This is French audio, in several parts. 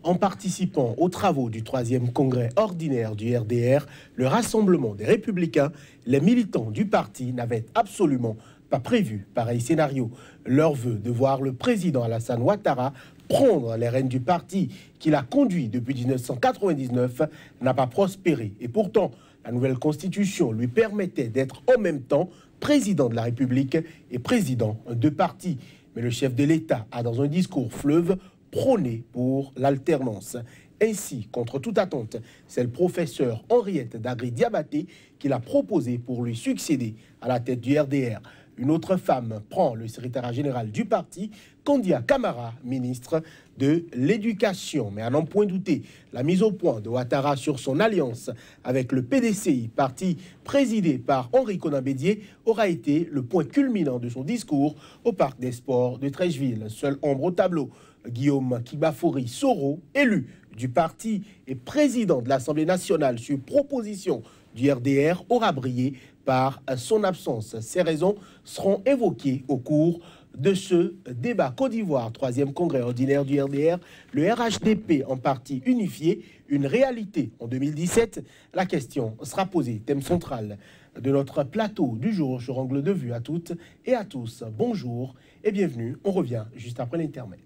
En participant aux travaux du 3e congrès ordinaire du RDR, le Rassemblement des Républicains, les militants du parti n'avaient absolument pas prévu pareil scénario. Leur vœu de voir le président Alassane Ouattara prendre les rênes du parti qu'il a conduit depuis 1999 n'a pas prospéré. Et pourtant, la nouvelle constitution lui permettait d'être en même temps président de la République et président de parti. Mais le chef de l'État a, dans un discours fleuve, prôné pour l'alternance. Ainsi, contre toute attente, c'est le professeur Henriette Dagri-Diabaté qui l'a proposé pour lui succéder à la tête du RDR. Une autre femme prend le secrétariat général du parti, Kandia Camara, ministre de l'Éducation. Mais à n'en point douter, la mise au point de Ouattara sur son alliance avec le PDCI, parti présidé par Henri Konan Bédié, aura été le point culminant de son discours au Parc des Sports de Treichville. Seul ombre au tableau, Guillaume Kibafori Soro, élu du parti et président de l'Assemblée nationale sur proposition du RDR, aura brillé par son absence. Ces raisons seront évoquées au cours de ce débat. Côte d'Ivoire, 3e congrès ordinaire du RDR, le RHDP en partie unifié, une réalité en 2017. La question sera posée, thème central de notre plateau du jour sur Angle de Vue. À toutes et à tous, bonjour et bienvenue. On revient juste après l'intermède.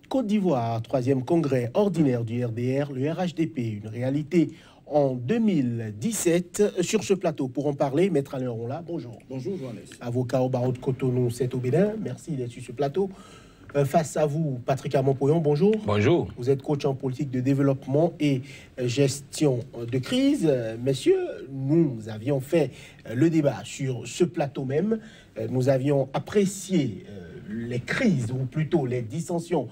Côte d'Ivoire, 3e congrès ordinaire du RDR, le RHDP, une réalité en 2017. Sur ce plateau, pour en parler, Maître Alain Ronla, bonjour. Bonjour, Joannès. Avocat au barreau de Cotonou, c'est au Bénin. Merci d'être sur ce plateau. Face à vous, Patrick Armand-Pouillon, bonjour. Bonjour. Vous êtes coach en politique de développement et gestion de crise. Messieurs, nous avions fait le débat sur ce plateau même. Nous avions apprécié les crises, ou plutôt les dissensions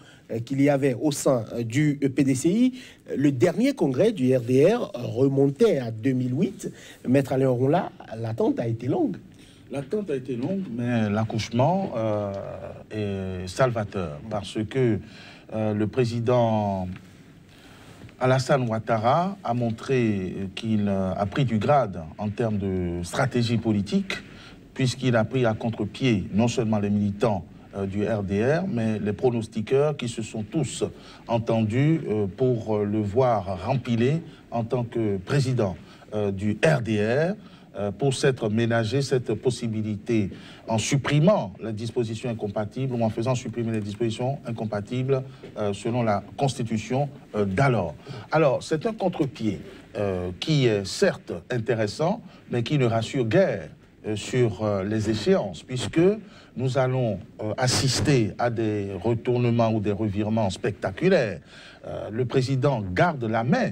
qu'il y avait au sein du PDCI. Le dernier congrès du RDR remontait à 2008. Maître Alain Ronla, l'attente a été longue. L'attente a été longue, mais l'accouchement est salvateur parce que le président Alassane Ouattara a montré qu'il a pris du grade en termes de stratégie politique, puisqu'il a pris à contre-pied non seulement les militants du RDR, mais les pronostiqueurs qui se sont tous entendus pour le voir rempiler en tant que président du RDR, pour s'être ménagé cette possibilité en supprimant les dispositions incompatibles ou en faisant supprimer les dispositions incompatibles selon la Constitution d'alors. Alors, c'est un contre-pied qui est certes intéressant, mais qui ne rassure guère sur les échéances, puisque nous allons assister à des retournements ou des revirements spectaculaires. Le président garde la main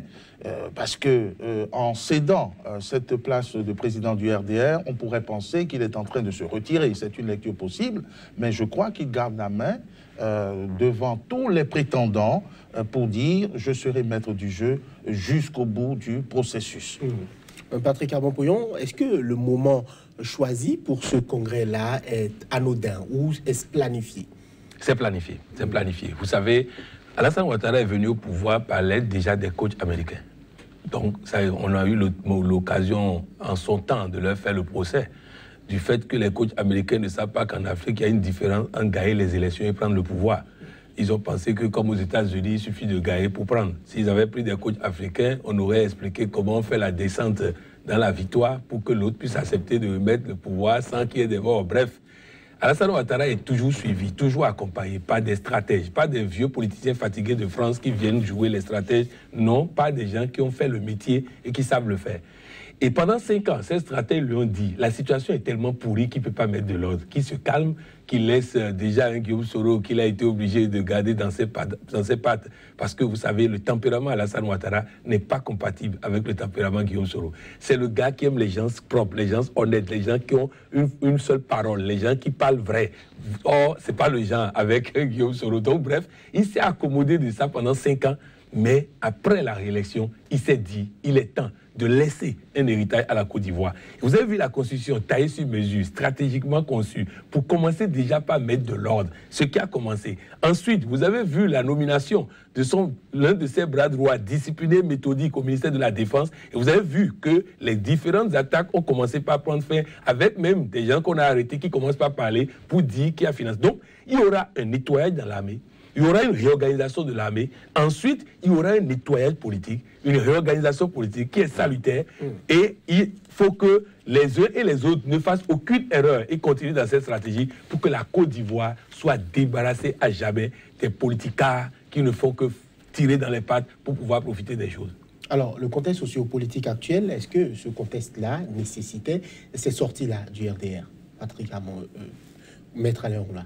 parce que en cédant cette place de président du RDR, on pourrait penser qu'il est en train de se retirer. C'est une lecture possible, mais je crois qu'il garde la main devant tous les prétendants pour dire « je serai maître du jeu jusqu'au bout du processus ». Patrick Armand-Pouillon, est-ce que le moment choisi pour ce congrès-là est anodin ou est-ce planifié? C'est planifié, c'est planifié. Vous savez, Alassane Ouattara est venu au pouvoir par l'aide déjà des coachs américains. Donc, ça, on a eu l'occasion en son temps de leur faire le procès du fait que les coachs américains ne savent pas qu'en Afrique, il y a une différence entre gagner les élections et prendre le pouvoir. Ils ont pensé que, comme aux États-Unis, il suffit de gagner pour prendre. S'ils avaient pris des coachs africains, on aurait expliqué comment on fait la descente dans la victoire pour que l'autre puisse accepter de mettre le pouvoir sans qu'il y ait des morts. Bref, Alassane Ouattara est toujours suivi, toujours accompagné par des stratèges, pas des vieux politiciens fatigués de France qui viennent jouer les stratèges, non, pas des gens qui ont fait le métier et qui savent le faire. Et pendant 5 ans, ces stratèges lui ont dit, la situation est tellement pourrie qu'il ne peut pas mettre de l'ordre, qu'il se calme, qu'il laisse déjà un Guillaume Soro qu'il a été obligé de garder dans ses pattes. Parce que vous savez, le tempérament Alassane Ouattara n'est pas compatible avec le tempérament Guillaume Soro. C'est le gars qui aime les gens propres, les gens honnêtes, les gens qui ont une seule parole, les gens qui parlent vrai. Or, ce n'est pas le genre avec Guillaume Soro. Donc bref, il s'est accommodé de ça pendant 5 ans. Mais après la réélection, il s'est dit, il est temps de laisser un héritage à la Côte d'Ivoire. Vous avez vu la Constitution taillée sur mesure, stratégiquement conçue, pour commencer déjà par mettre de l'ordre, ce qui a commencé. Ensuite, vous avez vu la nomination de l'un de ses bras droits, discipliné, méthodique au ministère de la Défense, et vous avez vu que les différentes attaques ont commencé par prendre fin, avec même des gens qu'on a arrêtés qui commencent par parler pour dire qu'il y a finance. Donc, il y aura un nettoyage dans l'armée. Il y aura une réorganisation de l'armée. Ensuite, il y aura un nettoyage politique, une réorganisation politique qui est salutaire. Et il faut que les uns et les autres ne fassent aucune erreur et continuent dans cette stratégie pour que la Côte d'Ivoire soit débarrassée à jamais des politicards qui ne font que tirer dans les pattes pour pouvoir profiter des choses. Alors, le contexte sociopolitique actuel, est-ce que ce contexte-là nécessitait ces sorties-là du RDR? Patrick Amon, Maître Alain Roula.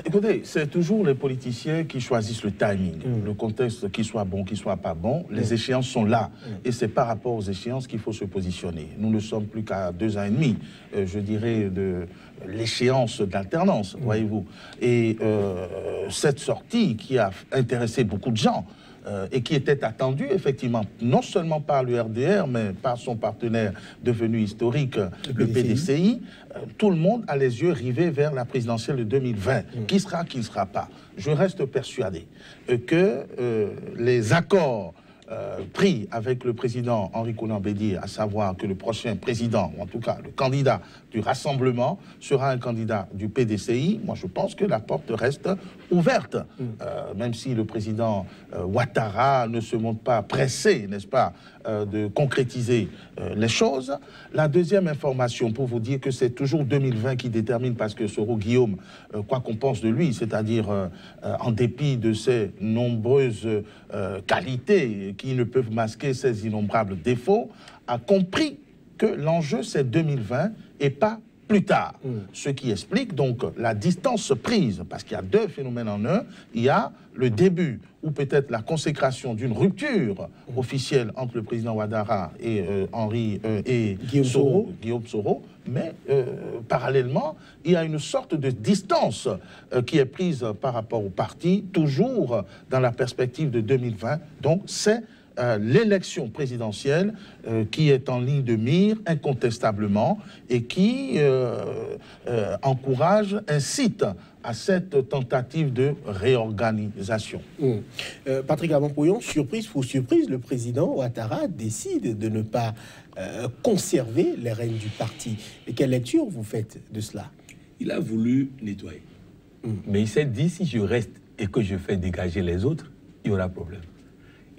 Écoutez, c'est toujours les politiciens qui choisissent le timing, le contexte, qu'il soit bon, qu'il soit pas bon. Les échéances sont là. Et c'est par rapport aux échéances qu'il faut se positionner. Nous ne sommes plus qu'à 2 ans et demi, je dirais, de l'échéance d'alternance, voyez-vous. Et cette sortie qui a intéressé beaucoup de gens, et qui était attendu effectivement non seulement par le RDR mais par son partenaire devenu historique, le PDCI, tout le monde a les yeux rivés vers la présidentielle de 2020. Qui sera, qui ne sera pas. Je reste persuadé que les accords pris avec le président Henri Konan Bédié, à savoir que le prochain président, ou en tout cas le candidat du Rassemblement, sera un candidat du PDCI, moi je pense que la porte reste ouverte, même si le président Ouattara ne se montre pas pressé, n'est-ce pas, de concrétiser les choses. La deuxième information, pour vous dire que c'est toujours 2020 qui détermine, parce que Soro Guillaume, quoi qu'on pense de lui, c'est-à-dire en dépit de ses nombreuses qualités qui ne peuvent masquer ses innombrables défauts, a compris que l'enjeu c'est 2020 et pas plus tard. Ce qui explique donc la distance prise, parce qu'il y a 2 phénomènes en un. Il y a le début ou peut-être la consécration d'une rupture officielle entre le président Ouattara et Guillaume Soro, mais parallèlement, il y a une sorte de distance qui est prise par rapport au parti, toujours dans la perspective de 2020. Donc c'est l'élection présidentielle qui est en ligne de mire incontestablement et qui encourage, incite à cette tentative de réorganisation. Patrick Amon-Pouillon, surprise pour surprise, le président Ouattara décide de ne pas conserver les rênes du parti. Et quelle lecture vous faites de cela? Il a voulu nettoyer. Mais il s'est dit, si je reste et que je fais dégager les autres, il y aura problème.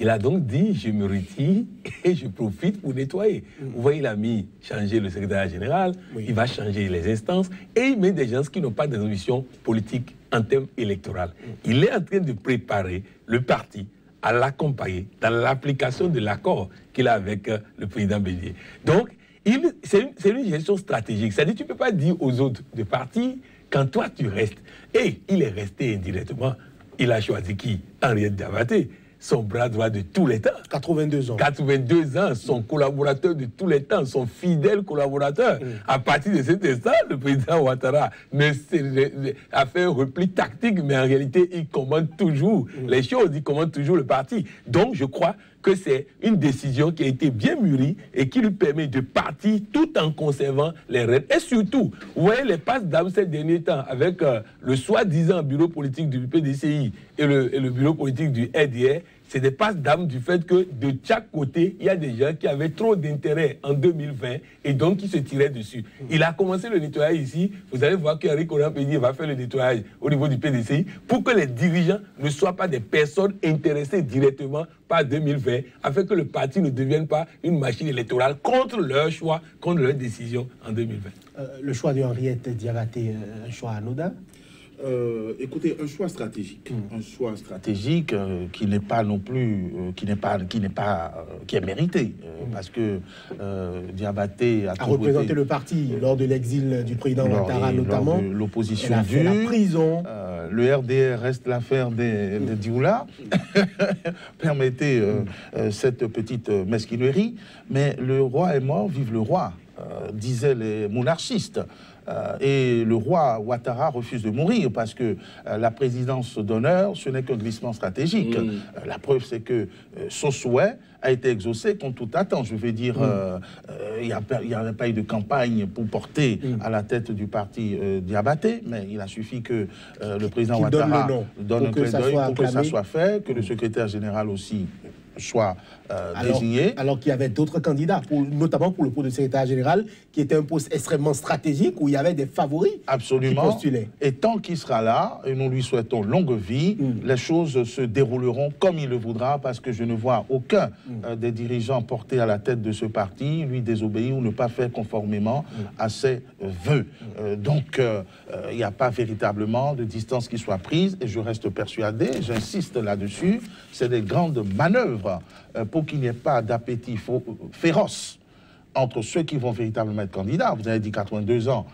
Il a donc dit, je me retire et je profite pour nettoyer. Vous voyez, il a mis changer le secrétaire général, il va changer les instances et il met des gens qui n'ont pas d'ambition politique en termes électoraux. Il est en train de préparer le parti à l'accompagner dans l'application de l'accord qu'il a avec le président Bédié. Donc, c'est une gestion stratégique. C'est-à-dire, tu ne peux pas dire aux autres de partir quand toi tu restes. Et il est resté indirectement. Il a choisi qui? Henriette Diabaté, son bras droit de tous les temps. 82 ans. 82 ans, son collaborateur de tous les temps, son fidèle collaborateur. À partir de cet instant, le président Ouattara a fait un repli tactique, mais en réalité, il commande toujours les choses, il commande toujours le parti. Donc, je crois que c'est une décision qui a été bien mûrie et qui lui permet de partir tout en conservant les rênes. Et surtout, vous voyez les passes d'âme ces derniers temps avec le soi-disant bureau politique du PDCI et le bureau politique du RDR, c'est des passes d'âme du fait que de chaque côté, il y a des gens qui avaient trop d'intérêt en 2020 et donc qui se tiraient dessus. Il a commencé le nettoyage ici. Vous allez voir qu'Henri Konan Bédié va faire le nettoyage au niveau du PDCI pour que les dirigeants ne soient pas des personnes intéressées directement par 2020, afin que le parti ne devienne pas une machine électorale contre leur choix, contre leur décision en 2020. Le choix de Henriette Diabaté, un choix anodin? Écoutez, un choix stratégique, qui n'est pas non plus, qui est mérité, parce que Diabaté a représenté le parti lors de l'exil du président Ouattara, notamment. L'opposition dure, la prison. Le RDR reste l'affaire des Dioula. Permettez cette petite mesquinerie, mais le roi est mort, vive le roi. Disaient les monarchistes. Et le roi Ouattara refuse de mourir parce que la présidence d'honneur, ce n'est qu'un glissement stratégique. La preuve, c'est que son souhait a été exaucé contre toute attente. Je veux dire, il n'y avait pas eu de campagne pour porter à la tête du parti Diabaté, mais il a suffi que le président Ouattara donne un clin d'œil pour que ça soit fait, que le secrétaire général aussi soit désigné. Alors qu'il y avait d'autres candidats, notamment pour le poste de secrétaire général, qui était un poste extrêmement stratégique, où il y avait des favoris qui postulaient. Et tant qu'il sera là, et nous lui souhaitons longue vie, les choses se dérouleront comme il le voudra, parce que je ne vois aucun des dirigeants portés à la tête de ce parti lui désobéir ou ne pas faire conformément à ses vœux. Donc, il n'y a pas véritablement de distance qui soit prise, et je reste persuadé, j'insiste là-dessus, c'est des grandes manœuvres pour qu'il n'y ait pas d'appétit féroce entre ceux qui vont véritablement être candidats. Vous avez dit 82 ans,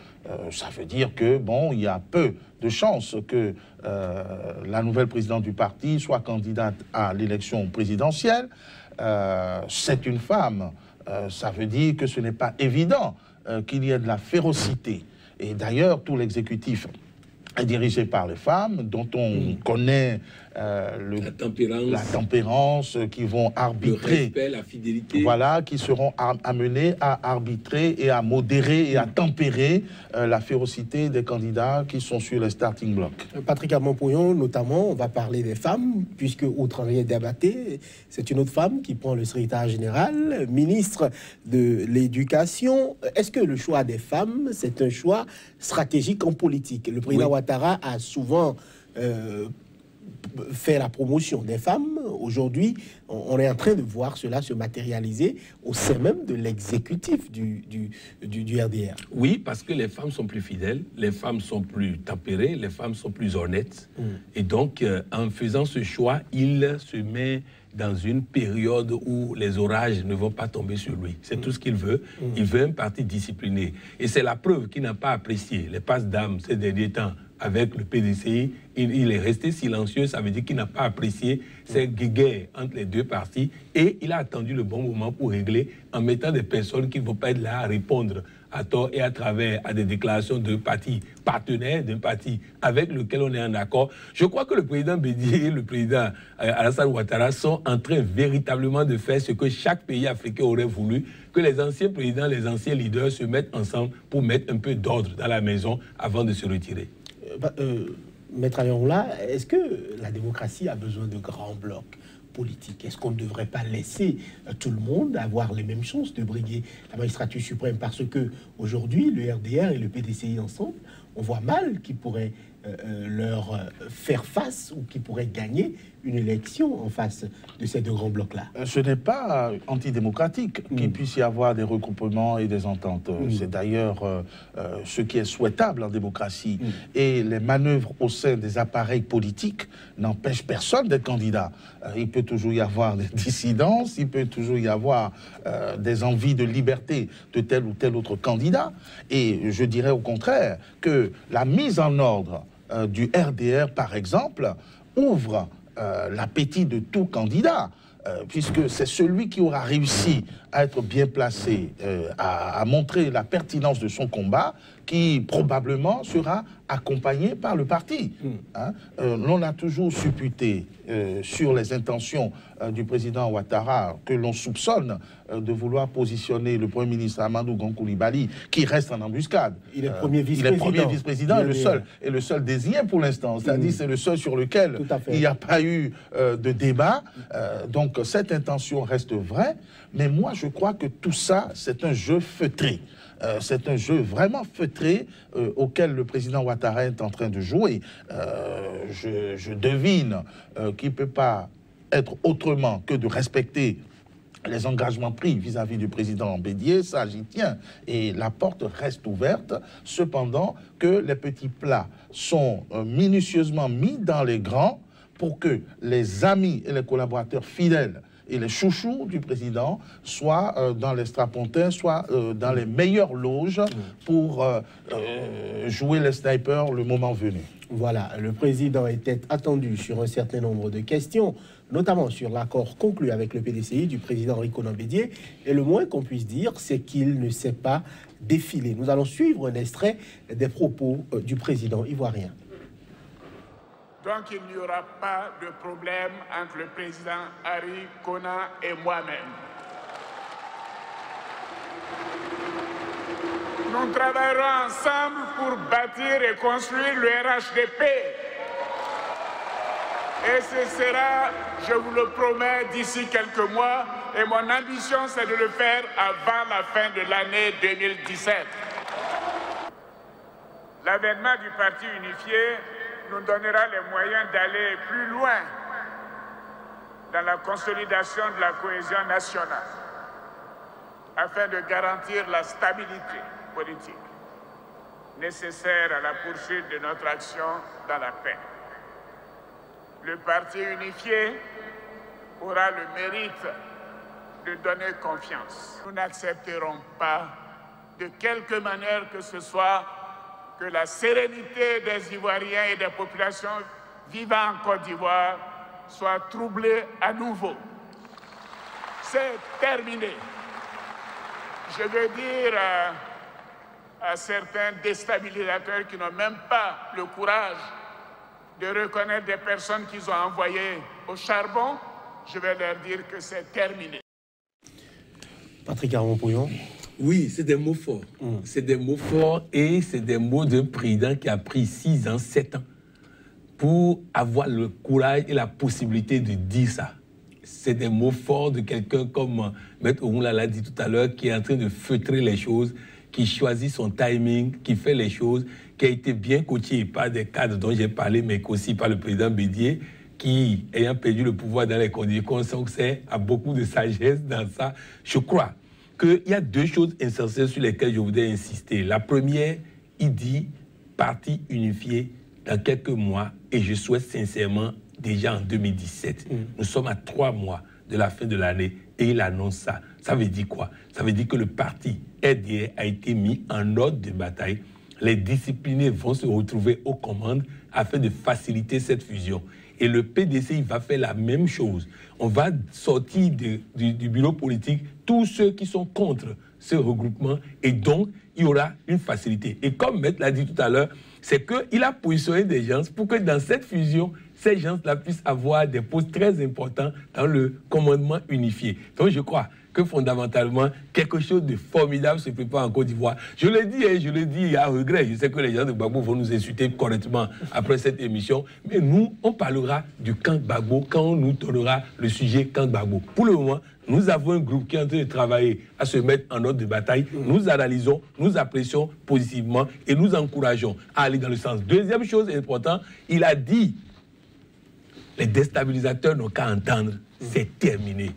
ça veut dire que, bon, il y a peu de chances que la nouvelle présidente du parti soit candidate à l'élection présidentielle. C'est une femme, ça veut dire que ce n'est pas évident qu'il y ait de la férocité. Et d'ailleurs, tout l'exécutif est dirigé par les femmes, dont on connaît la tempérance, qui vont arbitrer, le respect, la fidélité. Voilà, qui seront amenés à arbitrer et à modérer et à tempérer la férocité des candidats qui sont sur les starting blocks. Patrick Amompouyon, notamment, on va parler des femmes, puisque Outre-Henriette Diabaté, c'est une autre femme qui prend le secrétaire général, ministre de l'Éducation. Est-ce que le choix des femmes, c'est un choix stratégique en politique? Le président Ouattara a souvent fait la promotion des femmes. Aujourd'hui, on est en train de voir cela se matérialiser au sein même de l'exécutif du RDR. Oui, parce que les femmes sont plus fidèles, les femmes sont plus tempérées, les femmes sont plus honnêtes. Et donc, en faisant ce choix, il se met dans une période où les orages ne vont pas tomber sur lui. C'est tout ce qu'il veut. Il veut un parti discipliné. Et c'est la preuve qu'il n'a pas apprécié les passes d'âme ces derniers temps avec le PDCI. Il est resté silencieux, ça veut dire qu'il n'a pas apprécié ces guéguerres entre les deux partis, et il a attendu le bon moment pour régler en mettant des personnes qui ne vont pas être là à répondre à tort et à travers à des déclarations de partis partenaires, d'un parti avec lequel on est en accord. Je crois que le président Bédié et le président Alassane Ouattara sont en train véritablement de faire ce que chaque pays africain aurait voulu, que les anciens présidents, les anciens leaders se mettent ensemble pour mettre un peu d'ordre dans la maison avant de se retirer. Maître Ayonla, est-ce que la démocratie a besoin de grands blocs politiques? Est-ce qu'on ne devrait pas laisser tout le monde avoir les mêmes chances de briguer la magistrature suprême? Parce que aujourd'hui, le RDR et le PDCI ensemble, on voit mal qui pourrait leur faire face ou qui pourrait gagner une élection en face de ces deux grands blocs-là. Ce n'est pas antidémocratique qu'il puisse y avoir des regroupements et des ententes. C'est d'ailleurs ce qui est souhaitable en démocratie. Et les manœuvres au sein des appareils politiques n'empêchent personne d'être candidat. Il peut toujours y avoir des dissidences, il peut toujours y avoir des envies de liberté de tel ou tel autre candidat. Et je dirais au contraire que la mise en ordre du RDR, par exemple, ouvre l'appétit de tout candidat, puisque c'est celui qui aura réussi à être bien placé, à montrer la pertinence de son combat, qui probablement sera accompagné par le parti. L'on a toujours supputé sur les intentions du président Ouattara, que l'on soupçonne de vouloir positionner le Premier ministre Amadou Gon Coulibaly, qui reste en embuscade. Il est premier vice-président. Et le seul désigné pour l'instant. C'est-à-dire c'est le seul sur lequel il n'y a pas eu de débat. Donc cette intention reste vraie. Mais moi, je crois que tout ça, c'est un jeu feutré. C'est un jeu vraiment feutré auquel le président Ouattara est en train de jouer. Je devine qu'il ne peut pas être autrement que de respecter les engagements pris vis-à-vis du président Bédié, ça j'y tiens. Et la porte reste ouverte, cependant que les petits plats sont minutieusement mis dans les grands pour que les amis et les collaborateurs fidèles et les chouchous du président soient dans les strapontins, soient dans les meilleures loges pour jouer les snipers le moment venu. Voilà, le président était attendu sur un certain nombre de questions, notamment sur l'accord conclu avec le PDCI du président Rico Bédié. Et le moins qu'on puisse dire, c'est qu'il ne s'est pas défilé. Nous allons suivre un extrait des propos du président ivoirien. Donc il n'y aura pas de problème entre le président Harry Kona et moi-même. Nous travaillerons ensemble pour bâtir et construire le RHDP. Et ce sera, je vous le promets, d'ici quelques mois. Et mon ambition, c'est de le faire avant la fin de l'année 2017. L'avènement du Parti unifié nous donnera les moyens d'aller plus loin dans la consolidation de la cohésion nationale, afin de garantir la stabilité politique nécessaire à la poursuite de notre action dans la paix. Le Parti unifié aura le mérite de donner confiance. Nous n'accepterons pas, de quelque manière que ce soit, que la sérénité des Ivoiriens et des populations vivant en Côte d'Ivoire soit troublée à nouveau. C'est terminé. Je veux dire à certains déstabilisateurs qui n'ont même pas le courage de reconnaître des personnes qu'ils ont envoyées au charbon, je vais leur dire que c'est terminé. Patrick Aron-Pouillon. Oui, c'est des mots forts. C'est des mots forts et c'est des mots d'un président qui a pris 6 ans, 7 ans pour avoir le courage et la possibilité de dire ça. C'est des mots forts de quelqu'un comme Maître Ouroula l'a dit tout à l'heure, qui est en train de feutrer les choses, qui choisit son timing, qui fait les choses, qui a été bien coaché par des cadres dont j'ai parlé, mais aussi par le président Bédié, qui, ayant perdu le pouvoir dans les conditions, a beaucoup de sagesse dans ça. Je crois qu'il y a 2 choses essentielles sur lesquelles je voudrais insister. La première, il dit parti unifié dans quelques mois, et je souhaite sincèrement déjà en 2017. Nous sommes à 3 mois de la fin de l'année et il annonce ça. Ça veut dire quoi? Ça veut dire que le parti RDR a été mis en ordre de bataille. Les disciplinés vont se retrouver aux commandes afin de faciliter cette fusion. Et le PDCI va faire la même chose. On va sortir du bureau politique tous ceux qui sont contre ce regroupement et donc il y aura une facilité. Et comme Maître l'a dit tout à l'heure, c'est qu'il a positionné des gens pour que dans cette fusion, ces gens-là puissent avoir des postes très importants dans le commandement unifié. Donc je crois que fondamentalement, quelque chose de formidable se prépare en Côte d'Ivoire. Je le dis à regret. Je sais que les gens de Gbagbo vont nous insulter correctement après cette émission, mais nous, on parlera du camp Gbagbo quand on nous donnera le sujet camp Gbagbo. Pour le moment, nous avons un groupe qui est en train de travailler à se mettre en ordre de bataille. Nous analysons, nous apprécions positivement et nous encourageons à aller dans le sens. Deuxième chose importante, il a dit, les déstabilisateurs n'ont qu'à entendre, c'est terminé.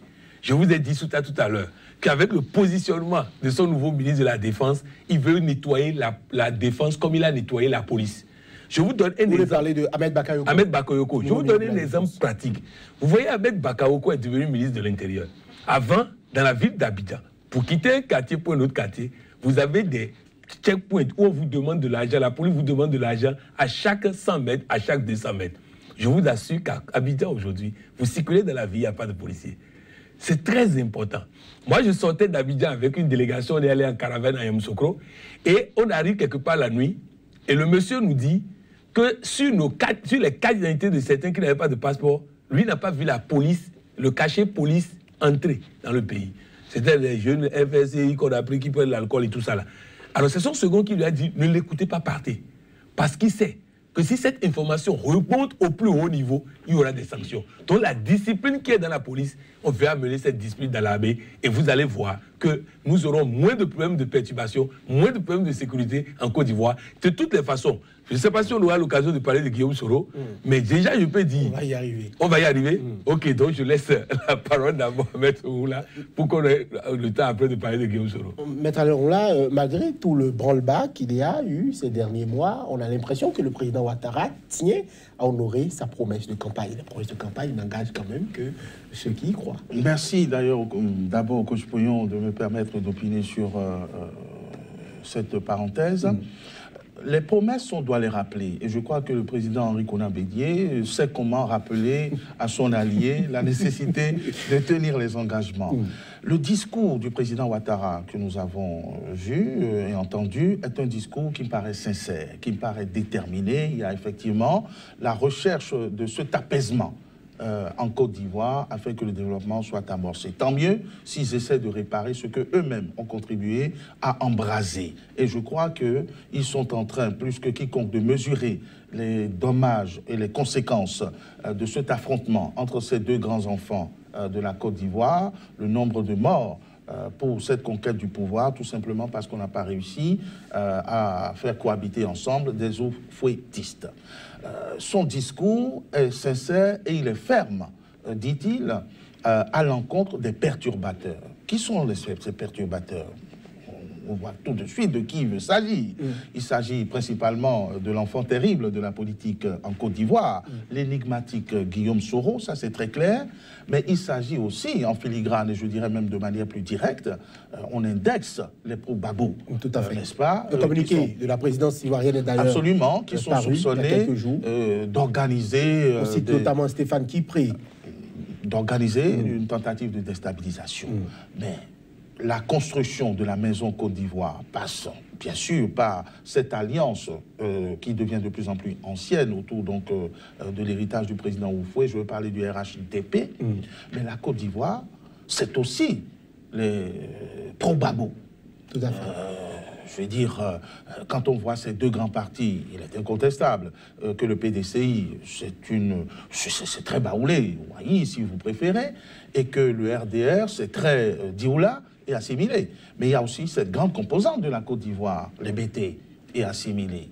Je vous ai dit tout à l'heure qu'avec le positionnement de son nouveau ministre de la Défense, il veut nettoyer la défense comme il a nettoyé la police. Je vous donne un exemple. Vous voulez parler de Ahmed Bakayoko. Ahmed Bakayoko. Je vous donne un exemple pratique. Vous voyez, Ahmed Bakayoko est devenu ministre de l'Intérieur. Avant, dans la ville d'Abidjan, pour quitter un quartier pour un autre quartier, vous avez des checkpoints où on vous demande de l'argent, la police vous demande de l'argent à chaque 100 mètres, à chaque 200 mètres. Je vous assure qu'à Abidjan aujourd'hui, vous circulez dans la ville, il n'y a pas de policiers. C'est très important. Moi, je sortais d'Abidjan avec une délégation, on est allé en caravane à Yamoussoukro, et on arrive quelque part la nuit, et le monsieur nous dit que sur les 4 identités de certains qui n'avaient pas de passeport, lui n'a pas vu la police, le cachet police entrer dans le pays. C'était les jeunes FSI qu'on a pris, qui prennent l'alcool et tout ça là. Alors c'est son second qui lui a dit, ne l'écoutez pas, partez. Parce qu'il sait que si cette information remonte au plus haut niveau, il y aura des sanctions. Donc la discipline qui est dans la police, on veut amener cette discipline dans l'armée et vous allez voir que nous aurons moins de problèmes de perturbation, moins de problèmes de sécurité en Côte d'Ivoire. De toutes les façons, je ne sais pas si on aura l'occasion de parler de Guillaume Soro, mais déjà je peux dire... On va y arriver. On va y arriver. Ok, donc je laisse la parole d'abord à Maître Oula pour qu'on ait le temps après de parler de Guillaume Soro. Maître Oula, malgré tout le branle-bas qu'il y a eu ces derniers mois, on a l'impression que le président Ouattara tient à honorer sa promesse de campagne. La promesse de campagne n'engage quand même que ceux qui y croient. Merci d'ailleurs d'abord au coach Pouillon de me permettre d'opiner sur cette parenthèse. Les promesses, on doit les rappeler. Et je crois que le président Henri Konan Bédié sait comment rappeler à son allié la nécessité de tenir les engagements. Le discours du président Ouattara que nous avons vu et entendu est un discours qui me paraît sincère, qui me paraît déterminé. Il y a effectivement la recherche de cet apaisement en Côte d'Ivoire afin que le développement soit amorcé. Tant mieux s'ils essaient de réparer ce qu'eux-mêmes ont contribué à embraser. Et je crois qu'ils sont en train, plus que quiconque, de mesurer les dommages et les conséquences de cet affrontement entre ces deux grands enfants de la Côte d'Ivoire, le nombre de morts pour cette conquête du pouvoir, tout simplement parce qu'on n'a pas réussi à faire cohabiter ensemble des oufouettistes. Son discours est sincère et il est ferme, dit-il, à l'encontre des perturbateurs. Qui sont ces perturbateurs? On voit tout de suite de qui il s'agit. Il s'agit principalement de l'enfant terrible de la politique en Côte d'Ivoire, l'énigmatique Guillaume Soro, ça c'est très clair, mais il s'agit aussi, en filigrane, et je dirais même de manière plus directe, on indexe les pro-Gbagbo. Tout à fait. N'est-ce pas? Le communiqué de la présidence ivoirienne est d'ailleurs absolument, qui sont soupçonnés d'organiser... On cite notamment Stéphane Kipré. D'organiser une tentative de déstabilisation. Mais la construction de la maison Côte d'Ivoire passe, bien sûr, par cette alliance qui devient de plus en plus ancienne autour donc, de l'héritage du président Oufoué. Je veux parler du RHDP. Mais la Côte d'Ivoire, c'est aussi les pro-Gbagbo. Tout à fait. Je veux dire, quand on voit ces deux grands partis, il est incontestable que le PDCI, c'est très baoulé, oui, si vous préférez, et que le RDR, c'est très dioula et assimilé. Mais il y a aussi cette grande composante de la Côte d'Ivoire, les BT, et assimilé.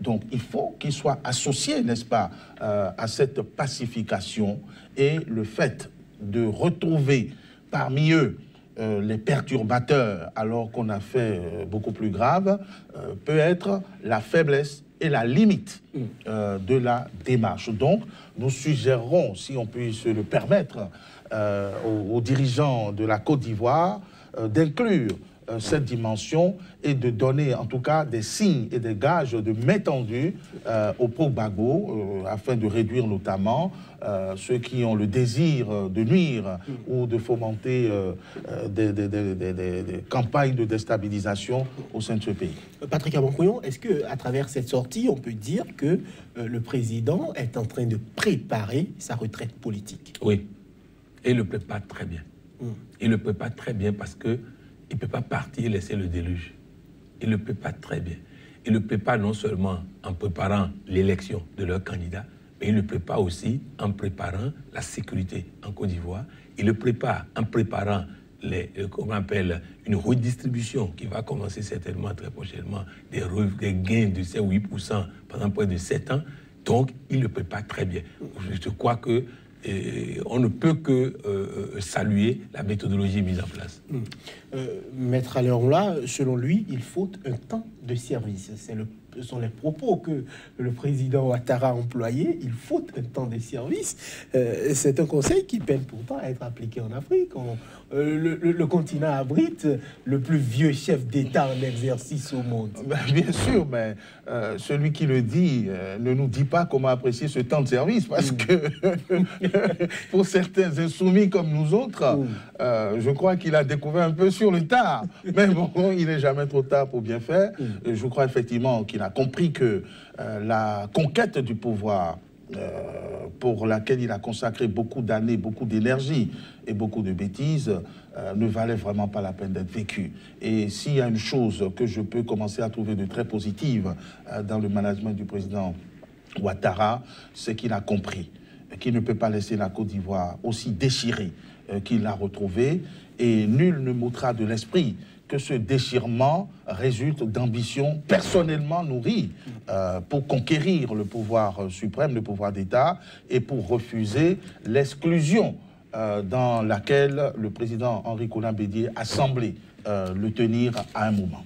Donc il faut qu'ils soient associés, n'est-ce pas, à cette pacification, et le fait de retrouver parmi eux les perturbateurs, alors qu'on a fait beaucoup plus grave, peut être la faiblesse et la limite de la démarche. Donc, nous suggérerons, si on peut se le permettre, aux dirigeants de la Côte d'Ivoire d'inclure cette dimension et de donner en tout cas des signes et des gages de main-tendue au pro-Gbagbo afin de réduire notamment ceux qui ont le désir de nuire ou de fomenter des campagnes de déstabilisation au sein de ce pays. Patrick Abankouyon, est-ce qu'à travers cette sortie, on peut dire que le président est en train de préparer sa retraite politique? Oui, et il le prépare très bien. Il le prépare très bien parce que il ne peut pas partir et laisser le déluge. Il le prépare très bien. Il le prépare non seulement en préparant l'élection de leur candidat, mais il le prépare aussi en préparant la sécurité en Côte d'Ivoire. Il le prépare en préparant comment on appelle, une redistribution qui va commencer certainement très prochainement, des gains de ces 8% pendant près de 7 ans. Donc, il le prépare très bien. Je crois que on ne peut que saluer la méthodologie mise en place. Maître Alain, selon lui, il faut un temps de service. Ce sont les propos que le président Ouattara a employés. Il faut un temps de service. C'est un conseil qui peine pourtant à être appliqué en Afrique. Le continent abrite le plus vieux chef d'État en exercice au monde. Bien sûr, mais celui qui le dit ne nous dit pas comment apprécier ce temps de service, parce que pour certains insoumis comme nous autres, je crois qu'il a découvert un peu sur le tard. Mais bon, il n'est jamais trop tard pour bien faire. Je crois effectivement qu'il a compris que la conquête du pouvoir, pour laquelle il a consacré beaucoup d'années, beaucoup d'énergie et beaucoup de bêtises, ne valait vraiment pas la peine d'être vécue. Et s'il y a une chose que je peux commencer à trouver de très positive dans le management du président Ouattara, c'est qu'il a compris qu'il ne peut pas laisser la Côte d'Ivoire aussi déchirée qu'il l'a retrouvée, Et nul ne m'ôtera de l'esprit que ce déchirement résulte d'ambitions personnellement nourries pour conquérir le pouvoir suprême, le pouvoir d'État, et pour refuser l'exclusion dans laquelle le président Henri Konan Bédié a semblé le tenir à un moment.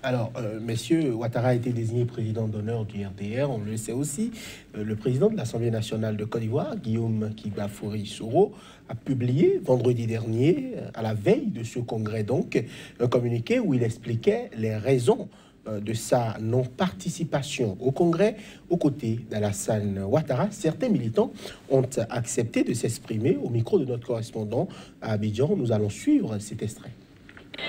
Alors, Monsieur Ouattara a été désigné président d'honneur du RDR, on le sait aussi. Le président de l'Assemblée nationale de Côte d'Ivoire, Guillaume Kiba-Fori Soro, a publié vendredi dernier, à la veille de ce congrès donc, un communiqué où il expliquait les raisons de sa non-participation au congrès aux côtés d'Alassane Ouattara. Certains militants ont accepté de s'exprimer au micro de notre correspondant à Abidjan. Nous allons suivre cet extrait.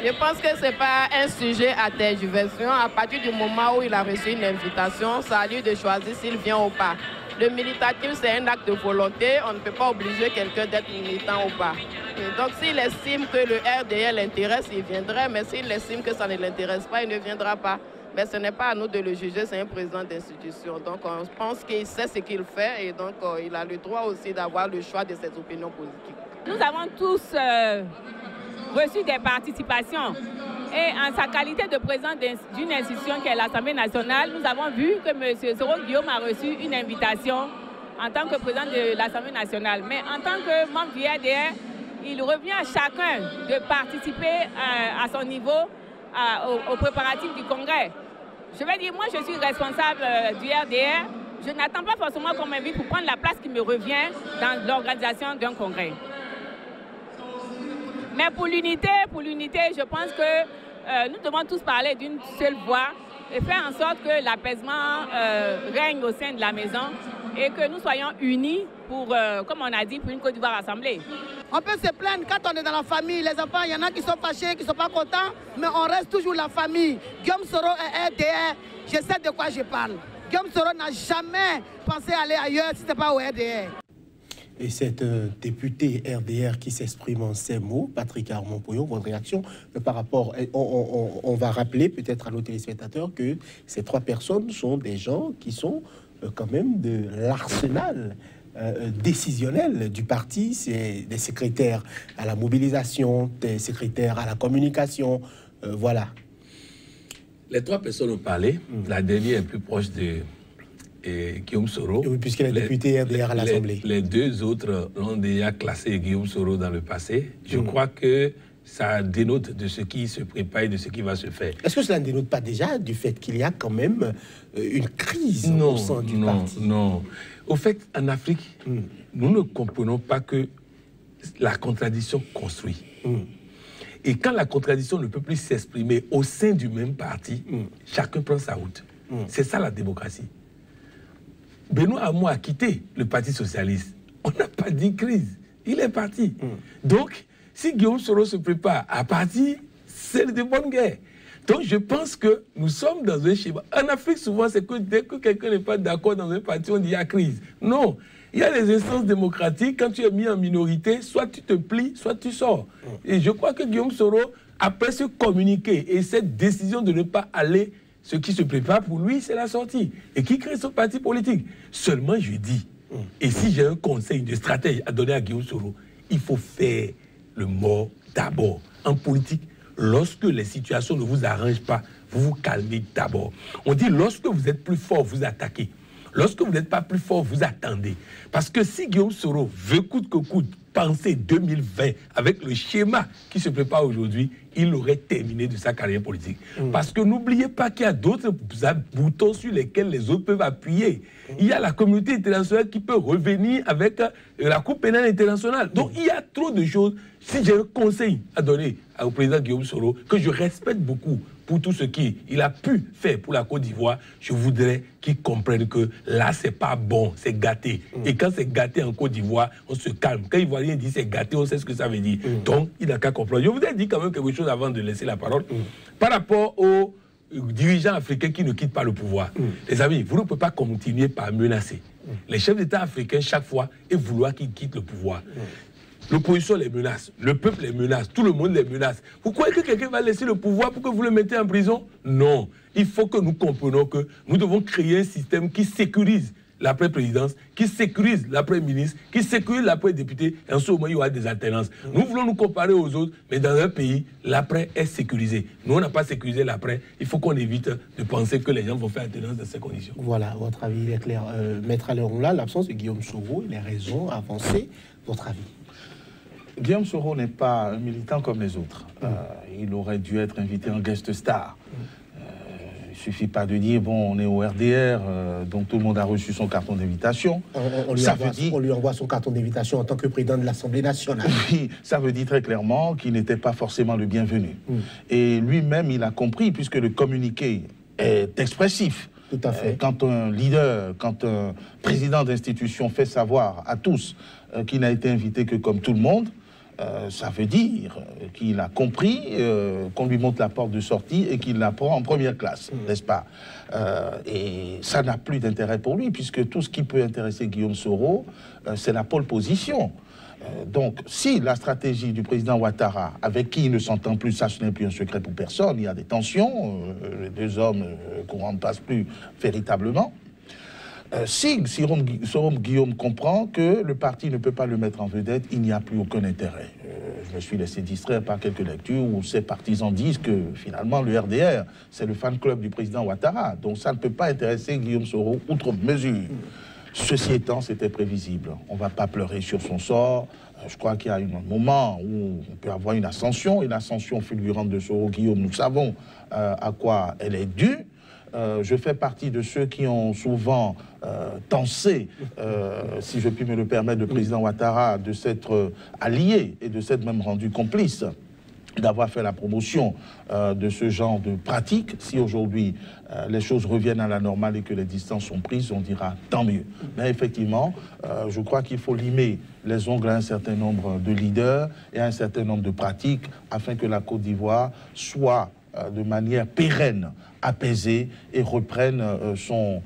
Je pense que ce n'est pas un sujet à tergiversation. À partir du moment où il a reçu une invitation, c'est à lui de choisir s'il vient ou pas. Le militantisme, c'est un acte de volonté. On ne peut pas obliger quelqu'un d'être militant ou pas. Et donc, s'il estime que le RDR l'intéresse, il viendrait. Mais s'il estime que ça ne l'intéresse pas, il ne viendra pas. Mais ce n'est pas à nous de le juger, c'est un président d'institution. Donc, on pense qu'il sait ce qu'il fait et donc il a le droit aussi d'avoir le choix de ses opinions politiques. Nous avons tous reçu des participations. Et en sa qualité de président d'une institution qui est l'Assemblée nationale, nous avons vu que M. Soro Guillaume a reçu une invitation en tant que président de l'Assemblée nationale. Mais en tant que membre du RDR, il revient à chacun de participer à son niveau aux préparatifs du Congrès. Je vais dire, moi je suis responsable du RDR. Je n'attends pas forcément qu'on m'invite pour prendre la place qui me revient dans l'organisation d'un congrès. Mais pour l'unité, je pense que nous devons tous parler d'une seule voix et faire en sorte que l'apaisement règne au sein de la maison et que nous soyons unis pour, comme on a dit, pour une Côte d'Ivoire assemblée. On peut se plaindre quand on est dans la famille. Les enfants, il y en a qui sont fâchés, qui ne sont pas contents, mais on reste toujours la famille. Guillaume Soro est RDR, je sais de quoi je parle. Guillaume Soro n'a jamais pensé aller ailleurs si ce n'était pas au RDR. Et cette députée RDR qui s'exprime en ces mots, Patrick Armand-Pouillon, votre réaction par rapport... On va rappeler peut-être à nos téléspectateurs que ces trois personnes sont des gens qui sont quand même de l'arsenal décisionnel du parti. C'est des secrétaires à la mobilisation, des secrétaires à la communication, voilà. Les trois personnes ont parlé. La dernière est plus proche de... et Guillaume Soro. Oui, puisqu'elle est députée RDR à l'Assemblée. Les deux autres l'ont déjà classé Guillaume Soro dans le passé. Je crois que ça dénote de ce qui se prépare et de ce qui va se faire. Est-ce que cela ne dénote pas déjà du fait qu'il y a quand même une crise au sein du parti? Non. Au fait, en Afrique, nous ne comprenons pas que la contradiction construit. Et quand la contradiction ne peut plus s'exprimer au sein du même parti, chacun prend sa route. C'est ça la démocratie. Benoît Hamon a quitté le Parti socialiste. On n'a pas dit crise. Il est parti. Donc, si Guillaume Soro se prépare à partir, c'est de bonne guerre. Donc, je pense que nous sommes dans un schéma. En Afrique, souvent, c'est que dès que quelqu'un n'est pas d'accord dans un parti, on dit il y a crise. Non. Il y a les instances démocratiques. Quand tu es mis en minorité, soit tu te plies, soit tu sors. Et je crois que Guillaume Soro, après se communiquer et cette décision de ne pas aller, ce qui se prépare pour lui, c'est la sortie. Et qui crée son parti politique. Seulement, je dis, et si j'ai un conseil de stratège à donner à Guillaume Soro, il faut faire le mort d'abord. En politique, lorsque les situations ne vous arrangent pas, vous vous calmez d'abord. On dit, lorsque vous êtes plus fort, vous attaquez. Lorsque vous n'êtes pas plus fort, vous attendez. Parce que si Guillaume Soro veut coûte que coûte penser 2020 avec le schéma qui se prépare aujourd'hui, il aurait terminé de sa carrière politique. Parce que n'oubliez pas qu'il y a d'autres boutons sur lesquels les autres peuvent appuyer. Il y a la communauté internationale qui peut revenir avec la Cour pénale internationale. Donc il y a trop de choses. Si j'ai un conseil à donner au président Guillaume Soro, que je respecte beaucoup pour tout ce qu'il a pu faire pour la Côte d'Ivoire, je voudrais qu'il comprenne que là, c'est pas bon, c'est gâté. Et quand c'est gâté en Côte d'Ivoire, on se calme. Quand Ivoirien dit c'est gâté, on sait ce que ça veut dire. Donc, il n'a qu'à comprendre. Je voudrais dire quand même quelque chose avant de laisser la parole. Par rapport aux dirigeants africains qui ne quittent pas le pouvoir. Les amis, vous ne pouvez pas continuer par menacer les chefs d'État africains chaque fois et vouloir qu'ils quittent le pouvoir. L'opposition les menace, le peuple les menace, tout le monde les menace. Vous croyez que quelqu'un va laisser le pouvoir pour que vous le mettez en prison? Non. Il faut que nous comprenions que nous devons créer un système qui sécurise l'après-présidence, qui sécurise l'après-ministre, qui sécurise l'après-député. Et en ce moment, il y aura des alternances. Nous voulons nous comparer aux autres, mais dans un pays, l'après est sécurisé. Nous, on n'a pas sécurisé l'après. Il faut qu'on évite de penser que les gens vont faire alternance dans ces conditions. Voilà, votre avis est clair. Maître Aleronla, l'absence de Guillaume Soro, les raisons avancées, votre avis? Guillaume Soro n'est pas un militant comme les autres. Il aurait dû être invité en guest star. Il ne suffit pas de dire, bon, on est au RDR, donc tout le monde a reçu son carton d'invitation. On lui envoie son carton d'invitation en tant que président de l'Assemblée nationale. Oui, ça veut dire très clairement qu'il n'était pas forcément le bienvenu. Et lui-même, il a compris, puisque le communiqué est expressif. Tout à fait. Quand un leader, quand un président d'institution fait savoir à tous qu'il n'a été invité que comme tout le monde, ça veut dire qu'il a compris qu'on lui montre la porte de sortie et qu'il la prend en première classe, n'est-ce pas? Et ça n'a plus d'intérêt pour lui, puisque tout ce qui peut intéresser Guillaume Soro, c'est la pole position. Donc, si la stratégie du président Ouattara, avec qui il ne s'entend plus, ça ce n'est plus un secret pour personne, il y a des tensions, les deux hommes courants ne passent plus véritablement. Si Sorom Guillaume comprend que le parti ne peut pas le mettre en vedette, il n'y a plus aucun intérêt. Je me suis laissé distraire par quelques lectures où ces partisans disent que finalement le RDR, c'est le fan club du président Ouattara. Donc ça ne peut pas intéresser Guillaume Soro outre mesure. Ceci étant, c'était prévisible. On ne va pas pleurer sur son sort. Je crois qu'il y a un moment où on peut avoir une ascension fulgurante de Soro Guillaume. Nous savons à quoi elle est due. Je fais partie de ceux qui ont souvent tensé, si je puis me le permettre, le président Ouattara de s'être allié et de s'être même rendu complice, d'avoir fait la promotion de ce genre de pratique. Si aujourd'hui les choses reviennent à la normale et que les distances sont prises, on dira tant mieux. Mais effectivement, je crois qu'il faut limer les ongles à un certain nombre de leaders et à un certain nombre de pratiques afin que la Côte d'Ivoire soit de manière pérenne, apaisée et reprenne son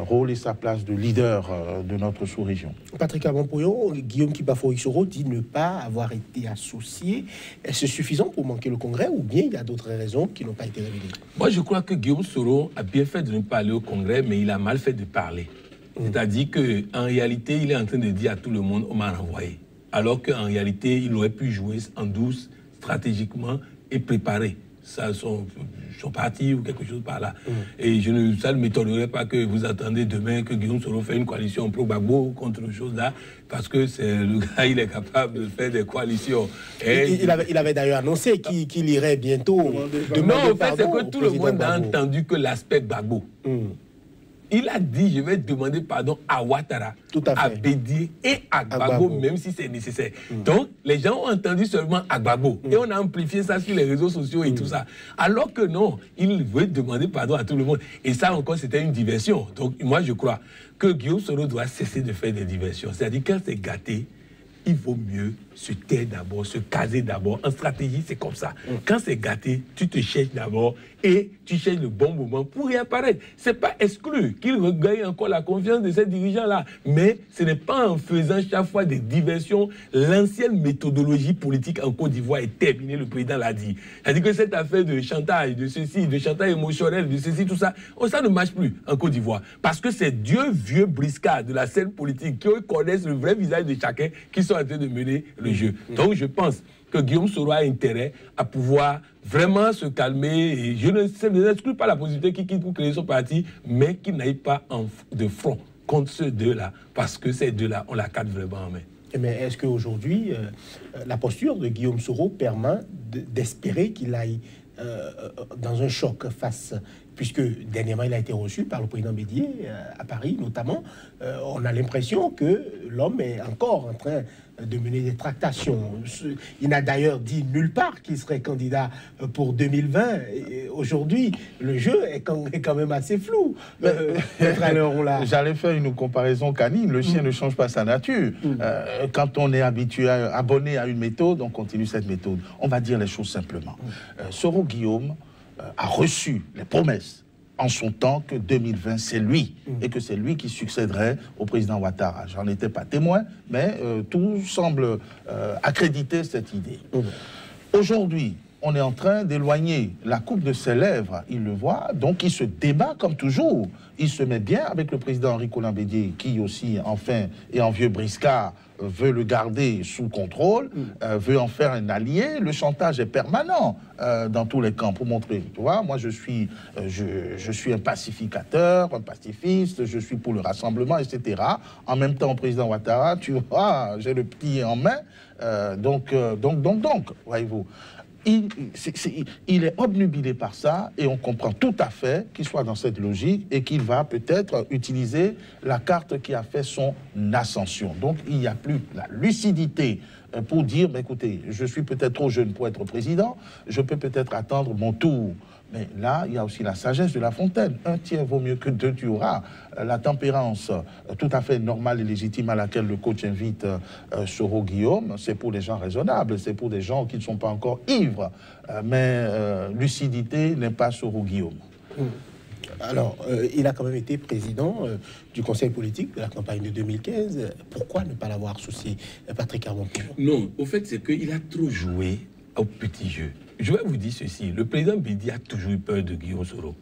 rôle et sa place de leader de notre sous-région. Patrick Abompouyon, Guillaume Kibafory-Soro dit ne pas avoir été associé. Est-ce suffisant pour manquer le Congrès ou bien il y a d'autres raisons qui n'ont pas été révélées? Moi, je crois que Guillaume Soro a bien fait de ne pas aller au Congrès, mais il a mal fait de parler. C'est-à-dire qu'en réalité, il est en train de dire à tout le monde, on m'a renvoyé. Alors qu'en réalité, il aurait pu jouer en douce, stratégiquement et préparer son parti ou quelque chose par là. Et ça ne m'étonnerait pas que vous attendez demain que Guillaume Soro fait une coalition pro-Gbagbo contre chose là, parce que le gars, il est capable de faire des coalitions. Et il avait d'ailleurs annoncé qu'il irait bientôt demander non, en fait, c'est pardon que tout le monde a entendu que l'aspect Gbagbo. Il a dit, je vais demander pardon à Ouattara, à Bédié et à Gbagbo, même si c'est nécessaire. Donc, les gens ont entendu seulement à Gbagbo. Et on a amplifié ça sur les réseaux sociaux et tout ça. Alors que non, il veut demander pardon à tout le monde. Et ça encore, c'était une diversion. Donc, moi, je crois que Guillaume Soro doit cesser de faire des diversions. C'est-à-dire, quand c'est gâté, il vaut mieux se taire d'abord, se caser d'abord. En stratégie, c'est comme ça. Quand c'est gâté, tu te cherches d'abord et tu cherches le bon moment pour y apparaître. Ce n'est pas exclu qu'il regagne encore la confiance de ces dirigeants-là. Mais ce n'est pas en faisant chaque fois des diversions. L'ancienne méthodologie politique en Côte d'Ivoire est terminée, le président l'a dit. C'est-à-dire que cette affaire de chantage, de ceci, de chantage émotionnel, de ceci, tout ça, ça ne marche plus en Côte d'Ivoire. Parce que c'est deux vieux briscards de la scène politique qui connaissent le vrai visage de chacun qui sont en train de mener le jeu. Donc je pense que Guillaume Soro a intérêt à pouvoir vraiment se calmer. Et je n'exclus pas la possibilité qu'il quitte pour créer son parti, mais qu'il n'aille pas de front contre ces deux-là, parce que ces deux-là, on la cadre vraiment en main. Mais est-ce qu'aujourd'hui, la posture de Guillaume Soro permet d'espérer qu'il aille dans un choc face, puisque dernièrement il a été reçu par le président Bédié à Paris notamment, on a l'impression que l'homme est encore en train de mener des tractations. Il n'a d'ailleurs dit nulle part qu'il serait candidat pour 2020. Aujourd'hui, le jeu est quand même assez flou. J'allais faire une comparaison canine. Le chien ne change pas sa nature. Quand on est habitué, abonné à une méthode, on continue cette méthode. On va dire les choses simplement. Soro Guillaume a reçu les promesses en son temps que 2020, c'est lui, et que c'est lui qui succéderait au président Ouattara. J'en étais pas témoin, mais tout semble accréditer cette idée. Aujourd'hui, on est en train d'éloigner la coupe de ses lèvres, il le voit, donc il se débat comme toujours. Il se met bien avec le président Henri Konan Bédié, qui aussi, enfin, est en vieux briscard, veut le garder sous contrôle, veut en faire un allié. Le chantage est permanent dans tous les camps pour montrer, tu vois, moi je suis un pacificateur, un pacifiste, je suis pour le rassemblement, etc. En même temps, président Ouattara, tu vois, j'ai le pied en main, donc, voyez-vous. Il est obnubilé par ça et on comprend tout à fait qu'il soit dans cette logique et qu'il va peut-être utiliser la carte qui a fait son ascension. Donc il n'y a plus la lucidité pour dire, bah, écoutez, je suis peut-être trop jeune pour être président, je peux peut-être attendre mon tour. Mais là, il y a aussi la sagesse de La Fontaine. Un tiers vaut mieux que deux, tu auras. La tempérance tout à fait normale et légitime à laquelle le coach invite Soro Guillaume, c'est pour des gens raisonnables, c'est pour des gens qui ne sont pas encore ivres. Mais lucidité n'est pas Soro Guillaume. Alors, il a quand même été président du conseil politique de la campagne de 2015. Pourquoi ne pas l'avoir associé, Patrick Armand-Pouliot? Non, au fait, c'est qu'il a trop joué au petit jeu. Je vais vous dire ceci, le président Bédié a toujours eu peur de Guillaume Soro.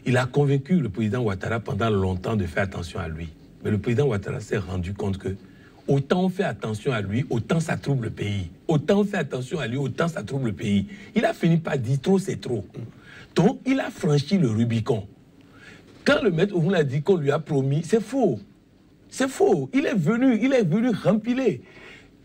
Il a convaincu le président Ouattara pendant longtemps de faire attention à lui. Mais le président Ouattara s'est rendu compte que autant on fait attention à lui, autant ça trouble le pays. Autant on fait attention à lui, autant ça trouble le pays. Il a fini par dire trop, c'est trop. Donc, il a franchi le Rubicon. Quand le maître Ourouna a dit qu'on lui a promis, c'est faux. C'est faux. Il est venu rempiler.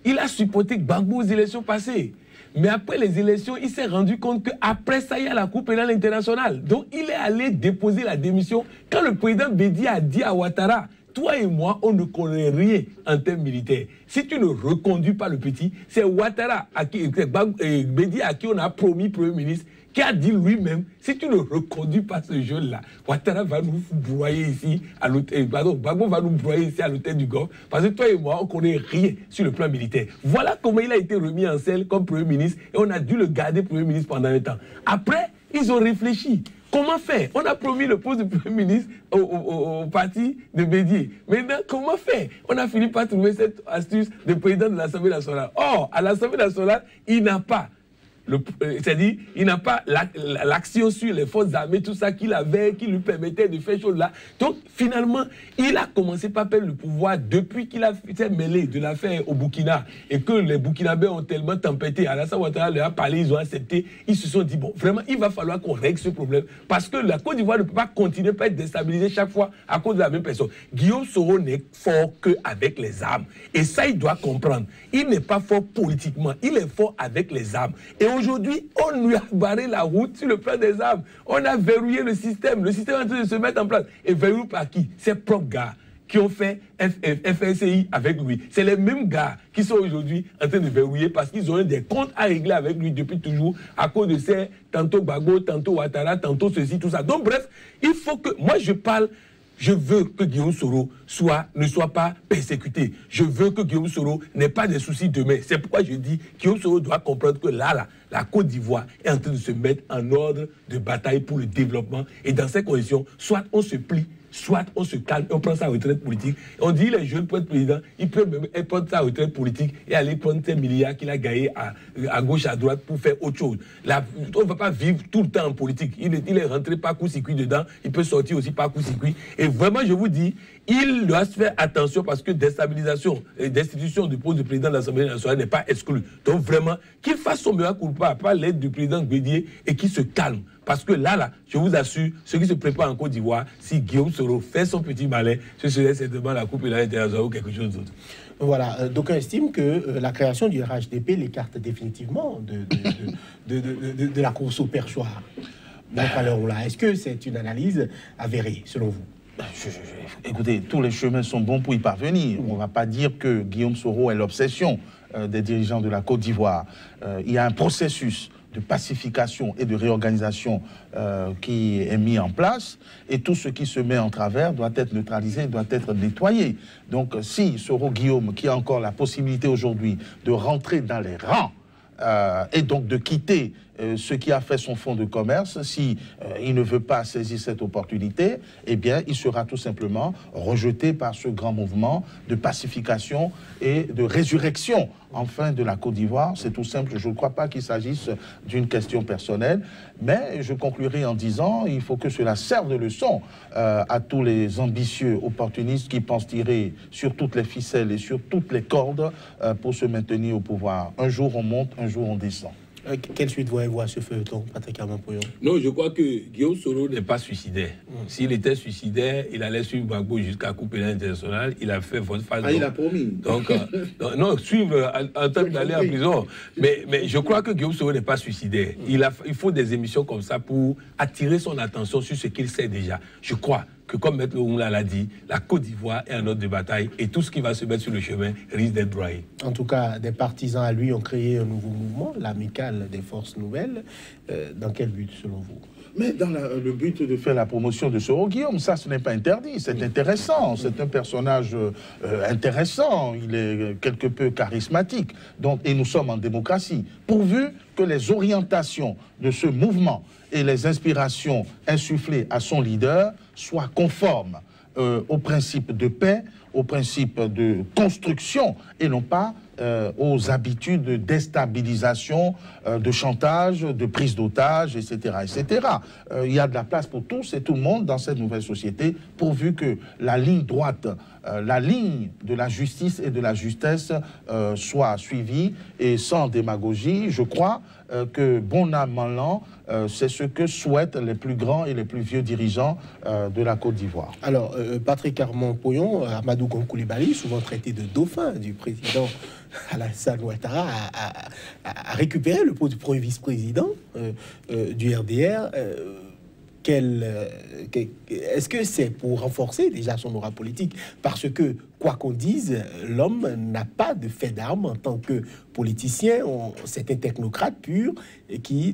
Il a supporté Gbagbo aux élections passées. Mais après les élections, il s'est rendu compte qu'après ça, il y a la Cour pénale internationale. Donc, il est allé déposer la démission. Quand le président Bédié a dit à Ouattara, toi et moi, on ne connaît rien en termes militaires. Si tu ne reconduis pas le petit, c'est Ouattara, Bédié à qui on a promis Premier ministre, qui a dit lui-même, si tu ne reconduis pas ce jeune-là, Ouattara va nous broyer ici à l'hôtel, Gbagbo va nous broyer ici à l'hôtel du Golfe, parce que toi et moi, on ne connaît rien sur le plan militaire. Voilà comment il a été remis en selle comme Premier ministre, et on a dû le garder Premier ministre pendant un temps. Après, ils ont réfléchi. Comment faire? On a promis le poste de Premier ministre au parti de Bédié. Maintenant, comment faire? On a fini par trouver cette astuce de président de l'Assemblée nationale. Or, à l'Assemblée nationale, il n'a pas c'est-à-dire, il n'a pas l'action sur les forces armées, tout ça qu'il avait, qui lui permettait de faire choses là. Donc, finalement, il a commencé par perdre le pouvoir depuis qu'il a été mêlé de l'affaire au Burkina et que les Burkinabés ont tellement tempêté. Alassane Ouattara leur a parlé, ils ont accepté. Ils se sont dit, bon, vraiment, il va falloir qu'on règle ce problème parce que la Côte d'Ivoire ne peut pas continuer à être déstabilisée chaque fois à cause de la même personne. Guillaume Soro n'est fort qu'avec les armes. Et ça, il doit comprendre. Il n'est pas fort politiquement, il est fort avec les armes. Et aujourd'hui, on lui a barré la route sur le plan des armes. On a verrouillé le système. Le système est en train de se mettre en place. Et verrouillé par qui? Ses propres gars qui ont fait FNCI avec lui. C'est les mêmes gars qui sont aujourd'hui en train de verrouiller parce qu'ils ont des comptes à régler avec lui depuis toujours à cause de ces tantôt Gbagbo, tantôt Ouattara, tantôt ceci, tout ça. Donc bref, il faut que... Moi, je veux que Guillaume Soro ne soit pas persécuté. Je veux que Guillaume Soro n'ait pas de soucis demain. C'est pourquoi je dis que Guillaume Soro doit comprendre que là, la Côte d'Ivoire est en train de se mettre en ordre de bataille pour le développement. Et dans ces conditions, soit on se plie, soit on se calme, on prend sa retraite politique. On dit les jeunes pour être président, il peut même prendre sa retraite politique et aller prendre ses milliards qu'il a gagnés à gauche, à droite pour faire autre chose. Là, on ne va pas vivre tout le temps en politique. Il est rentré par coup-circuit dedans, il peut sortir aussi par coup-circuit. Et vraiment, je vous dis, il doit se faire attention parce que déstabilisation et destitution du poste de président de l'Assemblée nationale n'est pas exclue. Donc vraiment, qu'il fasse son meilleur culpa par l'aide du président Bédié et qu'il se calme. Parce que là, je vous assure, ce qui se prépare en Côte d'Ivoire, si Guillaume Soro fait son petit balai, ce serait certainement la Coupe internationale ou quelque chose d'autre. Voilà, d'aucuns estiment que la création du RHDP l'écarte définitivement de la course au perchoir. Est-ce que c'est une analyse avérée, selon vous? Écoutez, tous les chemins sont bons pour y parvenir. On ne va pas dire que Guillaume Soro est l'obsession des dirigeants de la Côte d'Ivoire. Il y a un processus de pacification et de réorganisation qui est mis en place, et tout ce qui se met en travers doit être neutralisé, doit être nettoyé. Donc si Soro Guillaume, qui a encore la possibilité aujourd'hui de rentrer dans les rangs, et donc de quitter ce qui a fait son fonds de commerce, si il ne veut pas saisir cette opportunité, eh bien, il sera tout simplement rejeté par ce grand mouvement de pacification et de résurrection, enfin, de la Côte d'Ivoire. C'est tout simple. Je ne crois pas qu'il s'agisse d'une question personnelle, mais je conclurai en disant il faut que cela serve de leçon à tous les ambitieux opportunistes qui pensent tirer sur toutes les ficelles et sur toutes les cordes pour se maintenir au pouvoir. Un jour on monte, un jour on descend. Quelle suite voyez-vous à ce feuilleton, Patrick Armand-Poyon? Non, je crois que Guillaume Soro n'est pas suicidaire. S'il était suicidaire, il allait suivre Gbagbo jusqu'à Coupe pénale internationale. Il a fait votre phase. Ah, il a promis. Donc, non, suivre en temps d'aller en prison. Mais je crois que Guillaume Soro n'est pas suicidaire. Il faut des émissions comme ça pour attirer son attention sur ce qu'il sait déjà. Je crois que, comme Maître Oumla l'a dit, la Côte d'Ivoire est un ordre de bataille et tout ce qui va se mettre sur le chemin risque d'être broyé. En tout cas, des partisans à lui ont créé un nouveau mouvement, l'Amicale des Forces Nouvelles. Dans quel but, selon vous? Mais dans le but de faire la promotion de Soro Guillaume, ça, ce n'est pas interdit, c'est intéressant, c'est un personnage intéressant, il est quelque peu charismatique, donc, et nous sommes en démocratie, pourvu que les orientations de ce mouvement et les inspirations insufflées à son leader soient conformes aux principes de paix, aux principes de construction, et non pas aux habitudes de déstabilisation, de chantage, de prise d'otages, etc., etc. Il y a de la place pour tous et tout le monde dans cette nouvelle société, pourvu que la ligne droite, la ligne de la justice et de la justesse soit suivie et sans démagogie. Je crois que bon an, mal an, c'est ce que souhaitent les plus grands et les plus vieux dirigeants de la Côte d'Ivoire. Alors, Patrick Armand-Poyon, Amadou Gon Coulibaly, souvent traité de dauphin du président Alassane Ouattara, a récupéré le poste du premier vice-président du RDR. Est-ce que c'est pour renforcer déjà son aura politique? Parce que, quoi qu'on dise, l'homme n'a pas de fait d'armes en tant que politicien. C'est un technocrate pur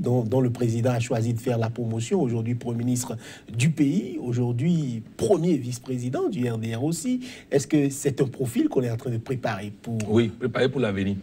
dont le président a choisi de faire la promotion. Aujourd'hui, Premier ministre du pays. Aujourd'hui, premier vice-président du RDR aussi. Est-ce que c'est un profil qu'on est en train de préparer pour... Oui, préparer pour l'avenir.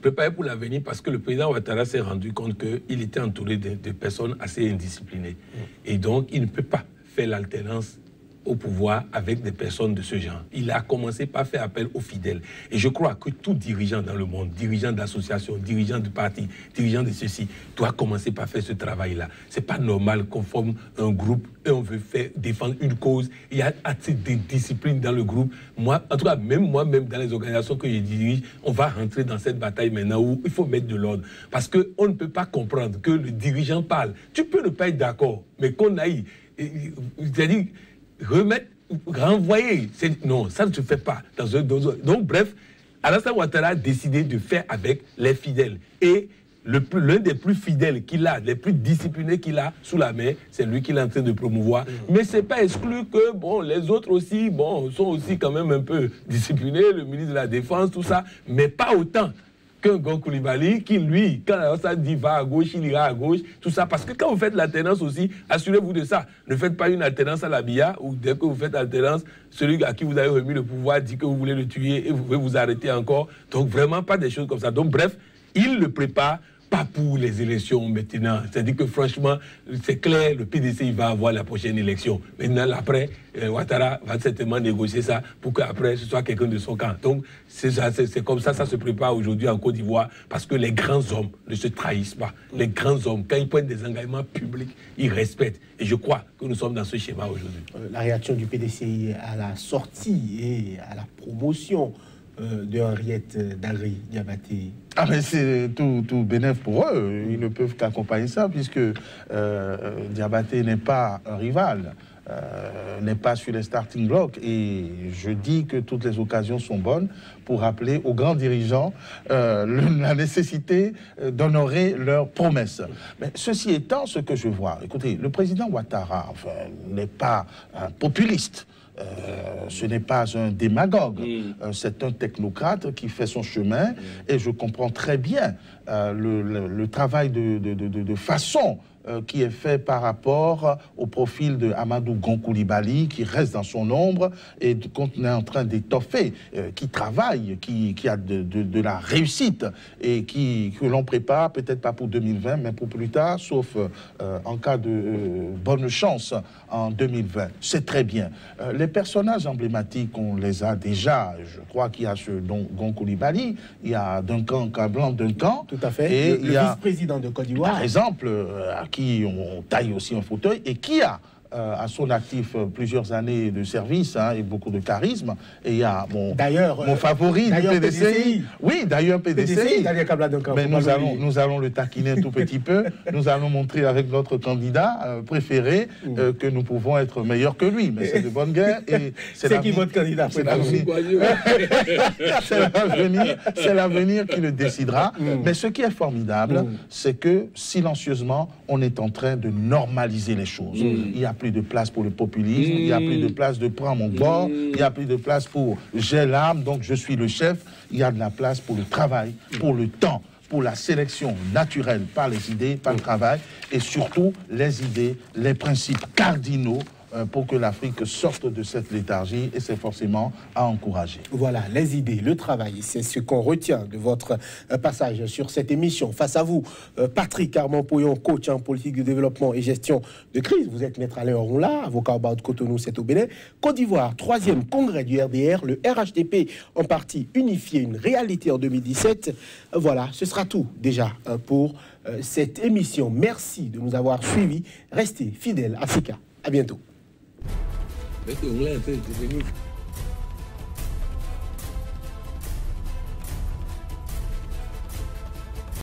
Préparer pour l'avenir parce que le président Ouattara s'est rendu compte qu'il était entouré de personnes assez indisciplinées. Et donc, il ne peut pas faire l'alternance au pouvoir avec des personnes de ce genre. Il a commencé par faire appel aux fidèles. Et je crois que tout dirigeant dans le monde, dirigeant d'association, dirigeant de parti, dirigeant de ceci, doit commencer par faire ce travail-là. C'est pas normal qu'on forme un groupe et on veut faire défendre une cause. Il y a assez de discipline dans le groupe. Moi, en tout cas, même moi-même dans les organisations que je dirige, on va rentrer dans cette bataille maintenant où il faut mettre de l'ordre. Parce qu'on ne peut pas comprendre que le dirigeant parle. Tu peux ne pas être d'accord, mais qu'on aille... C'est-à-dire... renvoyer, non, ça ne se fait pas. Donc, bref, Alassane Ouattara a décidé de faire avec les fidèles. Et l'un des plus fidèles qu'il a, les plus disciplinés qu'il a sous la main, c'est lui qu'il est en train de promouvoir. Mais ce n'est pas exclu que bon, les autres aussi sont aussi quand même un peu disciplinés, le ministre de la Défense, tout ça, mais pas autant qu'un Gon Coulibaly qui, lui, quand ça dit va à gauche, il ira à gauche, tout ça. Parce que quand vous faites l'alternance aussi, assurez-vous de ça. Ne faites pas une alternance à la BIA où dès que vous faites l'alternance, celui à qui vous avez remis le pouvoir dit que vous voulez le tuer et vous pouvez vous arrêter encore. Donc vraiment pas des choses comme ça. Donc bref, il le prépare. Pas pour les élections maintenant. C'est-à-dire que franchement, c'est clair, le PDC il va avoir la prochaine élection. Maintenant, après, Ouattara va certainement négocier ça pour qu'après, ce soit quelqu'un de son camp. Donc, c'est comme ça se prépare aujourd'hui en Côte d'Ivoire, parce que les grands hommes ne se trahissent pas. Les grands hommes, quand ils prennent des engagements publics, ils respectent. Et je crois que nous sommes dans ce schéma aujourd'hui. La réaction du PDC à la sortie et à la promotion de Henriette Dagri Diabaté. Ah mais c'est tout bénéf pour eux, ils ne peuvent qu'accompagner ça puisque Diabaté n'est pas un rival, n'est pas sur les starting blocks et je dis que toutes les occasions sont bonnes pour rappeler aux grands dirigeants la nécessité d'honorer leurs promesses. Mais ceci étant, ce que je vois, écoutez, le président Ouattara n'est pas un populiste. Ce n'est pas un démagogue, c'est un technocrate qui fait son chemin et je comprends très bien le travail de façon qui est fait par rapport au profil de Amadou Gon Coulibaly, qui reste dans son ombre et qu'on est en train d'étoffer, qui travaille, qui a de la réussite et que l'on prépare, peut-être pas pour 2020, mais pour plus tard, sauf en cas de bonne chance en 2020. C'est très bien. Les personnages emblématiques, on les a déjà. Je crois qu'il y a ce Gon Coulibaly, il y a Duncan Kablan Duncan. Tout à fait. Et le vice-président de Côte d'Ivoire. Par exemple, à qui on taille aussi un fauteuil et qui a à son actif plusieurs années de service et beaucoup de charisme. Et il y a mon favori du PDCI. Oui, d'ailleurs PDCI. Mais nous allons le taquiner un tout petit peu. Nous allons montrer avec notre candidat préféré que nous pouvons être meilleurs que lui. Mais c'est de bonne guerre. C'est qui votre candidat? C'est l'avenir qui le décidera. Mais ce qui est formidable, c'est que silencieusement, on est en train de normaliser les choses. Il y a plus de place pour le populisme, il n'y a plus de place de prendre mon bord, il n'y a plus de place pour j'ai l'âme, donc je suis le chef. Il y a de la place pour le travail, pour le temps, pour la sélection naturelle par les idées, par le travail, et surtout les idées, les principes cardinaux pour que l'Afrique sorte de cette léthargie, et c'est forcément à encourager. Voilà, les idées, le travail, c'est ce qu'on retient de votre passage sur cette émission. Face à vous, Patrick Armand-Pouillon, coach en politique de développement et gestion de crise. Vous êtes maître Alain Ronla, avocat au barreau de Cotonou, c'est au Bénin. Côte d'Ivoire, 3e congrès du RDR, le RHDP en partie unifié, une réalité en 2017. Voilà, ce sera tout déjà pour cette émission. Merci de nous avoir suivis. Restez fidèles à Africa. À bientôt. Vete un lente,